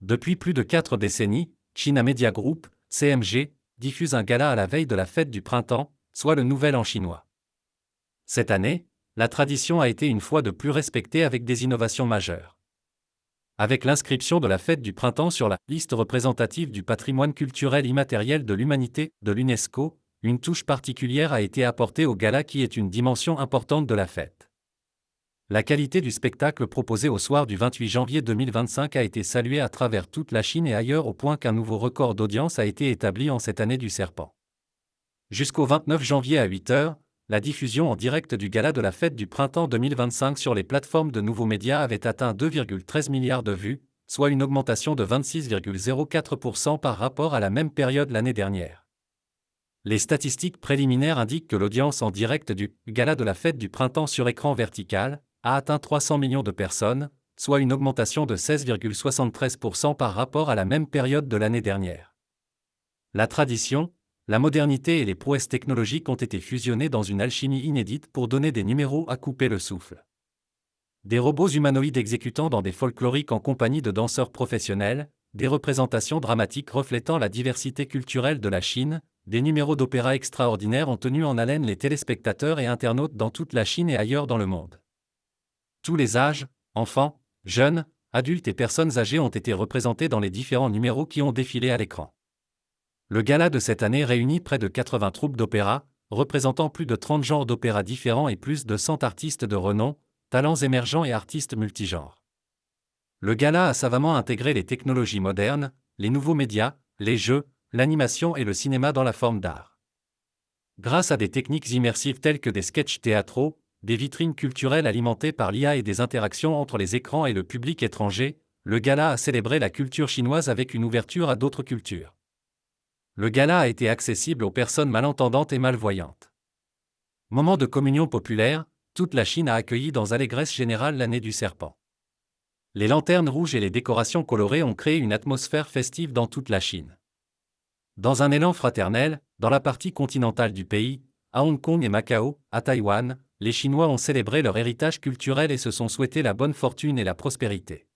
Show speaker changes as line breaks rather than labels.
Depuis plus de 4 décennies, China Media Group, CMG, diffuse un gala à la veille de la fête du printemps, soit le Nouvel An chinois. Cette année, la tradition a été une fois de plus respectée avec des innovations majeures. Avec l'inscription de la fête du printemps sur la liste représentative du patrimoine culturel immatériel de l'humanité de l'UNESCO, une touche particulière a été apportée au gala qui est une dimension importante de la fête. La qualité du spectacle proposé au soir du 28 janvier 2025 a été saluée à travers toute la Chine et ailleurs au point qu'un nouveau record d'audience a été établi en cette année du serpent. Jusqu'au 29 janvier à 8 h, la diffusion en direct du gala de la fête du printemps 2025 sur les plateformes de nouveaux médias avait atteint 2,13 milliards de vues, soit une augmentation de 26,04% par rapport à la même période l'année dernière. Les statistiques préliminaires indiquent que l'audience en direct du gala de la fête du printemps sur écran vertical a atteint 300 millions de personnes, soit une augmentation de 16,73% par rapport à la même période de l'année dernière. La tradition, la modernité et les prouesses technologiques ont été fusionnées dans une alchimie inédite pour donner des numéros à couper le souffle. Des robots humanoïdes exécutant dans des folkloriques en compagnie de danseurs professionnels, des représentations dramatiques reflétant la diversité culturelle de la Chine, des numéros d'opéra extraordinaires ont tenu en haleine les téléspectateurs et internautes dans toute la Chine et ailleurs dans le monde. Tous les âges, enfants, jeunes, adultes et personnes âgées ont été représentés dans les différents numéros qui ont défilé à l'écran. Le gala de cette année réunit près de 80 troupes d'opéra, représentant plus de 30 genres d'opéra différents et plus de 100 artistes de renom, talents émergents et artistes multigenres. Le gala a savamment intégré les technologies modernes, les nouveaux médias, les jeux, l'animation et le cinéma dans la forme d'art. Grâce à des techniques immersives telles que des sketchs théâtraux, des vitrines culturelles alimentées par l'IA et des interactions entre les écrans et le public étranger, le gala a célébré la culture chinoise avec une ouverture à d'autres cultures. Le gala a été accessible aux personnes malentendantes et malvoyantes. Moment de communion populaire, toute la Chine a accueilli dans allégresse générale l'année du serpent. Les lanternes rouges et les décorations colorées ont créé une atmosphère festive dans toute la Chine. Dans un élan fraternel, dans la partie continentale du pays, à Hong Kong et Macao, à Taïwan, les Chinois ont célébré leur héritage culturel et se sont souhaités la bonne fortune et la prospérité.